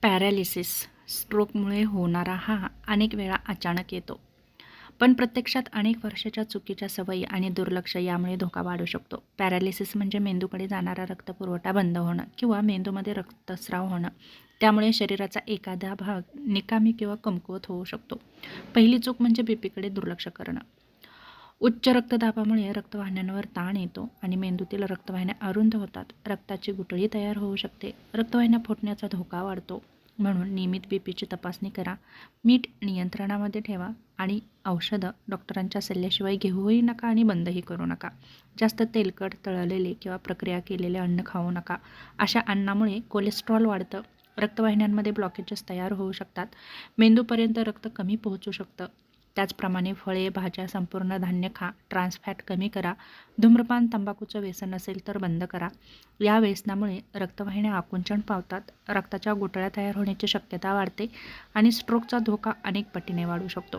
Paralysis स्ट्रोकमुळे होणारा हा अनेक वेळा अचानक येतो, पण प्रत्यक्षात अनेक वर्षाच्या चुकीच्या सवयी आणि दुर्लक्ष यामुळे धोका वाढू शकतो. पॅरालिसिस म्हणजे मेंदूकडे जाणारा रक्तपुरवठा बंद होणं किंवा मेंदूमध्ये रक्तस्राव होणं. त्यामुळे शरीराचा एखादा भाग निकामी किंवा कमकुवत होऊ शकतो. पहिली चूक म्हणजे बीपीकडे दुर्लक्ष करणं. उच्च रक्तदाबामुळे रक्तवाहिन्यांवर ताण येतो आणि मेंदूतील रक्तवाहिन्या अरुंद होतात. रक्ताची गुठळी तयार होऊ शकते. रक्तवाहिन्या फुटण्याचा धोका वाढतो. म्हणून नियमित बीपीची तपासणी करा. मीठ नियंत्रणामध्ये ठेवा आणि औषधं डॉक्टरांच्या सल्ल्याशिवाय घेऊही नका आणि बंदही करू नका. जास्त तेलकट, तळलेले किंवा प्रक्रिया केलेले अन्न खाऊ नका. अशा अन्नामुळे कोलेस्ट्रॉल वाढतं. रक्तवाहिन्यांमध्ये ब्लॉकेजेस तयार होऊ शकतात. मेंदूपर्यंत रक्त कमी पोहोचू शकतं. त्याचप्रमाणे फळे, भाज्या, संपूर्ण धान्य खा. ट्रान्स फॅट कमी करा. धूम्रपान, तंबाखूचं व्यसन असेल तर बंद करा. या व्यसनामुळे रक्तवाहिन्या आकुंचन पावतात, रक्ताच्या गुठळ्या तयार होण्याची शक्यता वाढते आणि स्ट्रोकचा धोका अनेक पटीने वाढू शकतो.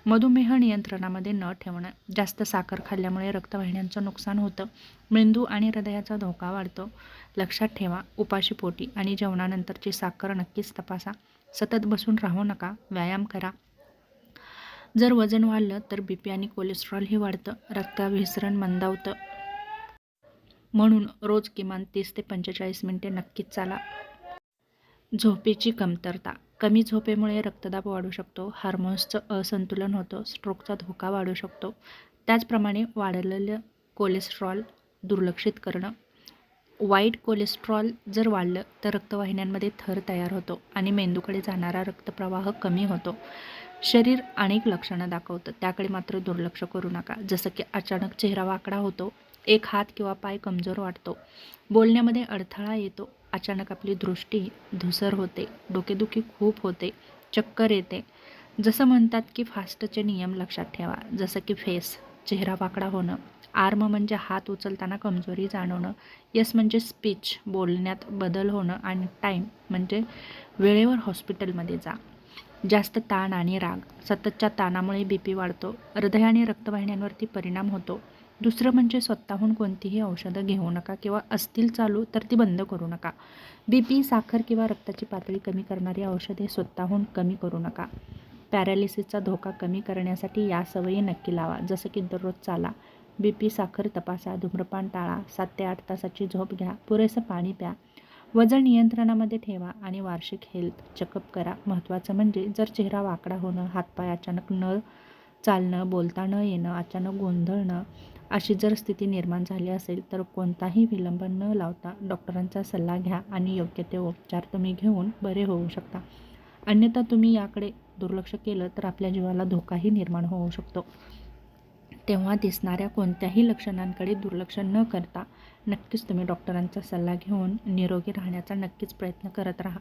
मधुमेह नियंत्रणामध्ये न ठेवणं. जास्त साखर खाल्ल्यामुळे रक्तवाहिन्यांचं नुकसान होतं. मेंदू आणि हृदयाचा धोका वाढतो. लक्षात ठेवा, उपाशी पोटी आणि जेवणानंतरची साखर नक्कीच तपासा. सतत बसून राहू नका. व्यायाम करा. जर वजन वाढलं तर बीपी आणि कोलेस्ट्रॉलही वाढतं. रक्ताभिसरण मंदावतं. म्हणून रोज किमान 30 ते 45 मिनिटे नक्कीच चाला. झोपेची कमतरता. कमी झोपेमुळे रक्तदाब वाढू शकतो. हार्मोन्सचं असंतुलन होतं. स्ट्रोकचा धोका वाढू शकतो. त्याचप्रमाणे वाढलेलं कोलेस्ट्रॉल दुर्लक्षित करणं. वाईट कोलेस्ट्रॉल जर वाढलं तर रक्तवाहिन्यांमध्ये थर तयार होतो आणि मेंदूकडे जाणारा रक्तप्रवाह कमी होतो. शरीर अनेक लक्षणं दाखवतं, त्याकडे मात्र दुर्लक्ष करू नका. जसं की अचानक चेहरा वाकडा होतो, एक हात किंवा पाय कमजोर वाटतो, बोलण्यामध्ये अडथळा येतो, अचानक आपली दृष्टी धूसर होते, डोकेदुखी खूप होते, चक्कर येते. जसं म्हणतात की फास्टचे नियम लक्षात ठेवा. जसं की फेस, चेहरा वाकडा होणं. आर्म म्हणजे हात उचलताना कमजोरी जाणवणं. यस म्हणजे स्पीच, बोलण्यात बदल होणं. आणि टाईम म्हणजे वेळेवर हॉस्पिटलमध्ये जा. जास्त ताण आणि राग. सततच्या ताणामुळे बीपी वाढतो. हृदय आणि रक्तवाहिन्यांवरती परिणाम होतो. दुसरं म्हणजे स्वतःहून कोणतीही औषधं घेऊ नका किंवा असतील चालू तर ती बंद करू नका. बीपी, साखर किंवा रक्ताची पातळी कमी करणारी औषधे स्वतःहून कमी करू नका. पॅरालिसिसचा धोका कमी करण्यासाठी या सवयी नक्की लावा. जसं की दररोज चाला, बीपी, साखर तपासा, धूम्रपान टाळा, 7 ते 8 तासाची झोप घ्या, पुरेसं पाणी प्या, वजन नियंत्रणामध्ये ठेवा आणि वार्षिक हेल्थ चेकअप करा. महत्त्वाचं म्हणजे जर चेहरा वाकडा होणं, हातपाय अचानक न चालणं, बोलता न येणं, अचानक गोंधळणं अशी जर स्थिती निर्माण झाली असेल तर कोणताही विलंब न लावता डॉक्टरांचा सल्ला घ्या आणि योग्य ते उपचार तुम्ही घेऊन बरे होऊ शकता. अन्यथा तुम्ही याकडे दुर्लक्ष केलं तर आपल्या जीवाला धोकाही निर्माण होऊ शकतो. तेव्हा दिसणाऱ्या कोणत्याही लक्षणांकडे दुर्लक्ष न करता नक्कीच तुम्ही डॉक्टरांचा सल्ला घेऊन निरोगी राहण्याचा नक्कीच प्रयत्न करत राहा.